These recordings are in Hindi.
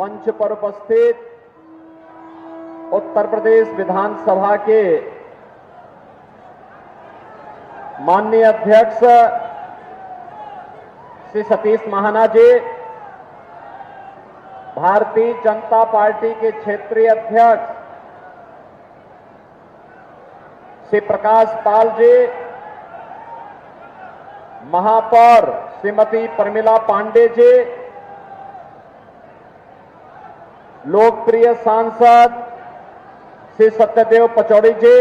मंच पर उपस्थित उत्तर प्रदेश विधानसभा के माननीय अध्यक्ष श्री सतीश महाना जी, भारतीय जनता पार्टी के क्षेत्रीय अध्यक्ष श्री प्रकाश पाल जी, महापौर श्रीमती प्रमिला पांडे जी, लोकप्रिय सांसद श्री सत्यदेव पचौड़ी जी,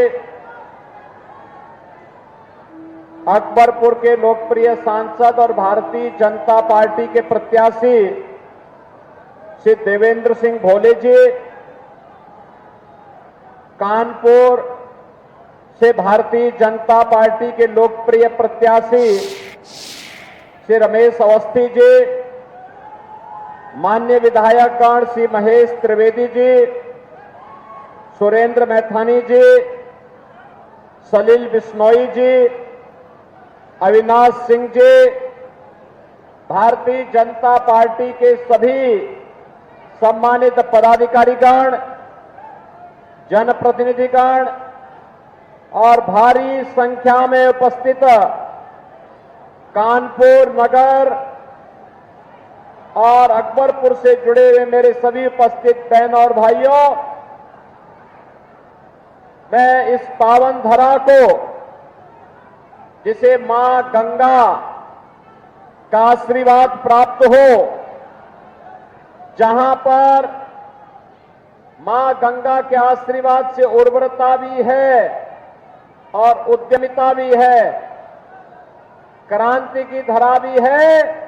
अकबरपुर के लोकप्रिय सांसद और भारतीय जनता पार्टी के प्रत्याशी श्री देवेंद्र सिंह भोले जी, कानपुर से भारतीय जनता पार्टी के लोकप्रिय प्रत्याशी श्री रमेश अवस्थी जी, माननीय विधायकगण श्री महेश त्रिवेदी जी, सुरेंद्र मैथानी जी, सलील बिश्नोई जी, अविनाश सिंह जी, भारतीय जनता पार्टी के सभी सम्मानित पदाधिकारीगण, जनप्रतिनिधिगण और भारी संख्या में उपस्थित कानपुर नगर और अकबरपुर से जुड़े हुए मेरे सभी उपस्थित बहनों और भाइयों, मैं इस पावन धरा को, जिसे मां गंगा का आशीर्वाद प्राप्त हो, जहां पर मां गंगा के आशीर्वाद से उर्वरता भी है और उद्यमिता भी है, क्रांति की धरा भी है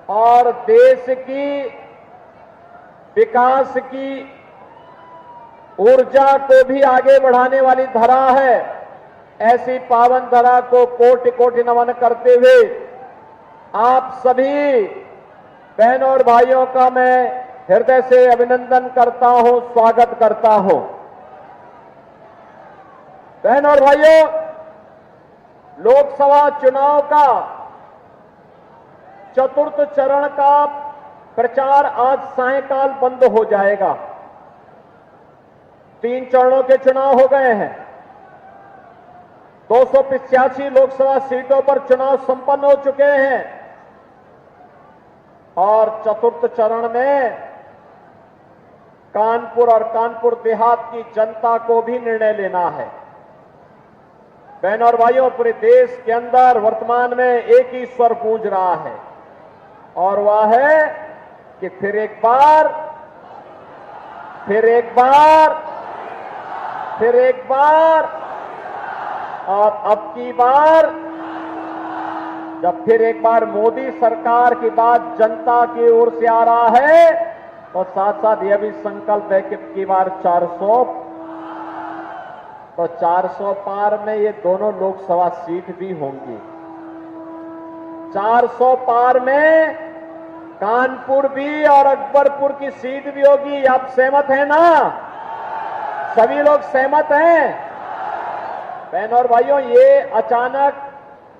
और देश की विकास की ऊर्जा को भी आगे बढ़ाने वाली धरा है। ऐसी पावन धरा को कोटि कोटि नमन करते हुए आप सभी बहनों और भाइयों का मैं हृदय से अभिनंदन करता हूं, स्वागत करता हूं। बहनों और भाइयों, लोकसभा चुनाव का चतुर्थ चरण का प्रचार आज सायंकाल बंद हो जाएगा। 3 चरणों के चुनाव हो गए हैं। 285 लोकसभा सीटों पर चुनाव संपन्न हो चुके हैं और चतुर्थ चरण में कानपुर और कानपुर देहात की जनता को भी निर्णय लेना है। बहनों और भाइयों, पूरे देश के अंदर वर्तमान में एक ही स्वर गूंज रहा है और वह है कि फिर एक बार और अब की बार जब फिर एक बार मोदी सरकार की बात जनता की ओर से आ रहा है तो साथ साथ यह भी संकल्प है कि अब की बार 400 पार में ये दोनों लोकसभा सीट भी होंगी। 400 पार में कानपुर भी और अकबरपुर की सीट भी होगी। आप सहमत हैं ना? सभी लोग सहमत हैं? बहनों और भाइयों, ये अचानक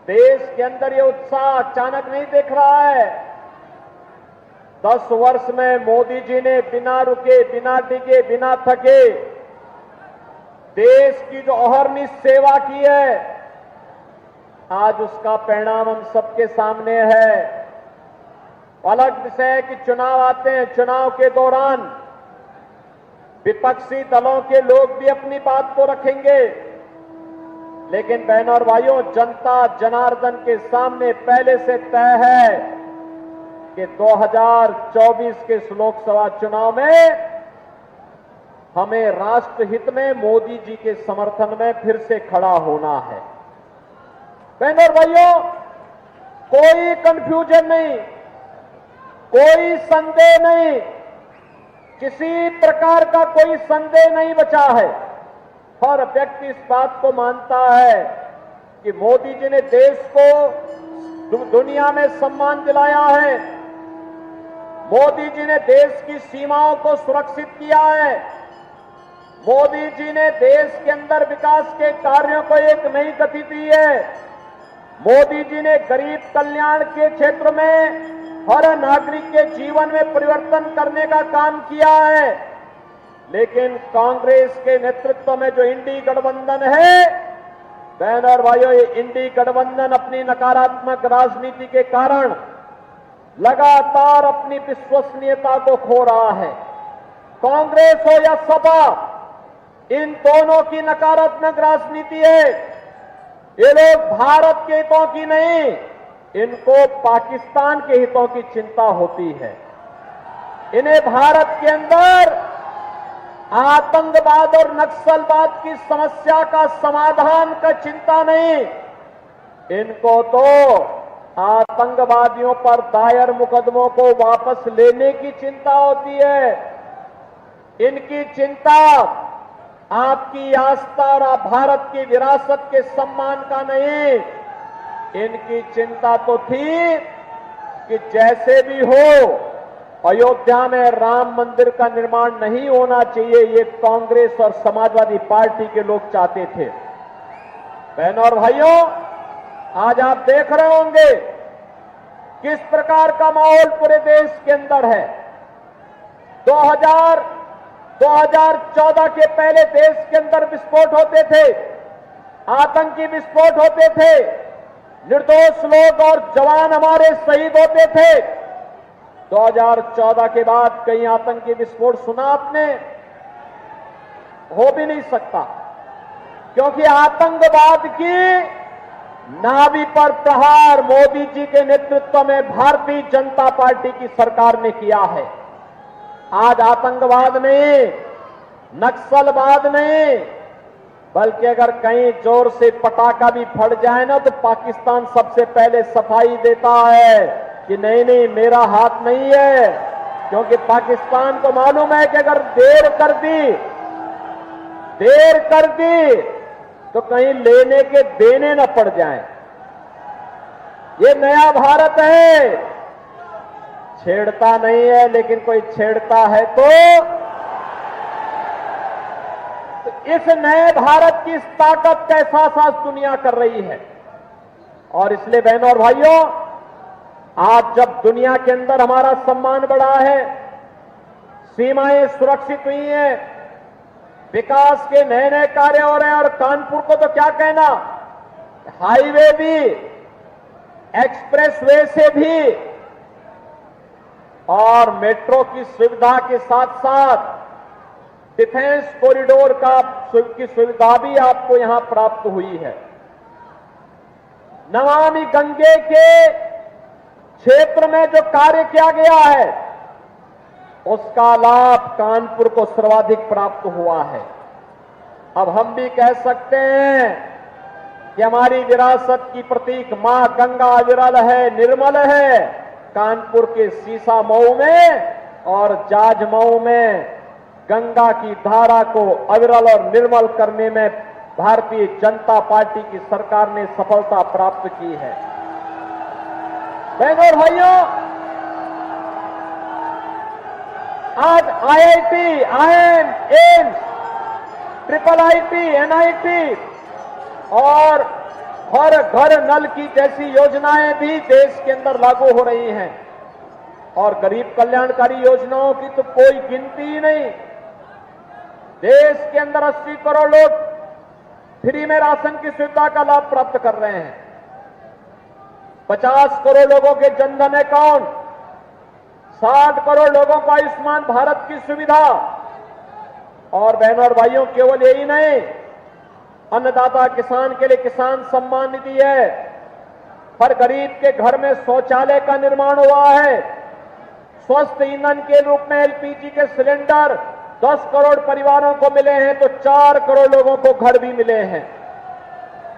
देश के अंदर ये उत्साह अचानक नहीं दिख रहा है। 10 वर्ष में मोदी जी ने बिना रुके, बिना टिके, बिना थके देश की जो अहर्निश सेवा की है, आज उसका परिणाम हम सबके सामने है। अलग विषय है कि चुनाव आते हैं, चुनाव के दौरान विपक्षी दलों के लोग भी अपनी बात को रखेंगे, लेकिन बहनों और भाइयों, जनता जनार्दन के सामने पहले से तय है कि 2024 के इस लोकसभा चुनाव में हमें राष्ट्रहित में मोदी जी के समर्थन में फिर से खड़ा होना है। बहनों और भाइयों, कोई कंफ्यूजन नहीं, कोई संदेह नहीं, किसी प्रकार का कोई संदेह नहीं बचा है। हर व्यक्ति इस बात को मानता है कि मोदी जी ने देश को दुनिया में सम्मान दिलाया है, मोदी जी ने देश की सीमाओं को सुरक्षित किया है, मोदी जी ने देश के अंदर विकास के कार्यों को एक नई गति दी है, मोदी जी ने गरीब कल्याण के क्षेत्र में हर नागरिक के जीवन में परिवर्तन करने का काम किया है। लेकिन कांग्रेस के नेतृत्व में जो इंडी गठबंधन है, बहन और भाइयों, ये इंडी गठबंधन अपनी नकारात्मक राजनीति के कारण लगातार अपनी विश्वसनीयता को खो रहा है। कांग्रेस हो या सपा, इन दोनों की नकारात्मक राजनीति है। ये लोग भारत के हितों की नहीं, इनको पाकिस्तान के हितों की चिंता होती है। इन्हें भारत के अंदर आतंकवाद और नक्सलवाद की समस्या का समाधान का चिंता नहीं, इनको तो आतंकवादियों पर दायर मुकदमों को वापस लेने की चिंता होती है। इनकी चिंता आपकी आस्था और भारत की विरासत के सम्मान का नहीं, इनकी चिंता तो थी कि जैसे भी हो अयोध्या में राम मंदिर का निर्माण नहीं होना चाहिए, ये कांग्रेस और समाजवादी पार्टी के लोग चाहते थे। बहनों और भाइयों, आज आप देख रहे होंगे किस प्रकार का माहौल पूरे देश के अंदर है। 2014 के पहले देश के अंदर विस्फोट होते थे, आतंकी विस्फोट होते थे, निर्दोष लोग और जवान हमारे शहीद होते थे। 2014 के बाद कहीं आतंकी विस्फोट सुना आपने? हो भी नहीं सकता, क्योंकि आतंकवाद की नाभि पर प्रहार मोदी जी के नेतृत्व में भारतीय जनता पार्टी की सरकार ने किया है। आज आतंकवाद नहीं, नक्सलवाद नहीं, बल्कि अगर कहीं जोर से पटाखा भी फट जाए ना, तो पाकिस्तान सबसे पहले सफाई देता है कि नहीं नहीं, मेरा हाथ नहीं है, क्योंकि पाकिस्तान को मालूम है कि अगर देर कर दी तो कहीं लेने के देने न पड़ जाएं। ये नया भारत है, छेड़ता नहीं है, लेकिन कोई छेड़ता है तो इस नए भारत की इस ताकत का एहसास आज दुनिया कर रही है। और इसलिए बहनों और भाइयों, आज जब दुनिया के अंदर हमारा सम्मान बढ़ा है, सीमाएं सुरक्षित हुई हैं, विकास के नए नए कार्य हो रहे हैं, और कानपुर को तो क्या कहना, हाईवे भी, एक्सप्रेसवे से भी और मेट्रो की सुविधा के साथ साथ डिफेंस कॉरिडोर की सुविधा भी आपको यहां प्राप्त हुई है। नमामि गंगे के क्षेत्र में जो कार्य किया गया है, उसका लाभ कानपुर को सर्वाधिक प्राप्त हुआ है। अब हम भी कह सकते हैं कि हमारी विरासत की प्रतीक मां गंगा अविरल है, निर्मल है। कानपुर के सीसा मऊ में और जाजमऊ में गंगा की धारा को अविरल और निर्मल करने में भारतीय जनता पार्टी की सरकार ने सफलता प्राप्त की है। बहनों और भाइयों, आज IIT, IIM, AIIMS, IIIT, NIT और हर घर नल की जैसी योजनाएं भी देश के अंदर लागू हो रही हैं। और गरीब कल्याणकारी योजनाओं की तो कोई गिनती ही नहीं। देश के अंदर 80 करोड़ लोग फ्री में राशन की सुविधा का लाभ प्राप्त कर रहे हैं। 50 करोड़ लोगों के जनधन अकाउंट, 60 करोड़ लोगों को आयुष्मान भारत की सुविधा। और बहनों और भाइयों, केवल यही नहीं, अन्नदाता किसान के लिए किसान सम्मान निधि है। हर गरीब के घर में शौचालय का निर्माण हुआ है। स्वस्थ ईंधन के रूप में LPG के सिलेंडर 10 करोड़ परिवारों को मिले हैं, तो 4 करोड़ लोगों को घर भी मिले हैं।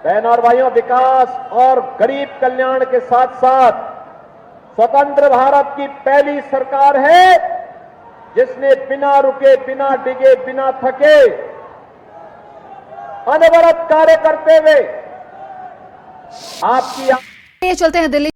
बहनों और भाइयों, विकास और गरीब कल्याण के साथ साथ स्वतंत्र भारत की पहली सरकार है जिसने बिना रुके, बिना डिगे, बिना थके, अनवरत कार्य करते हुए आपकी चलते हैं दिल्ली।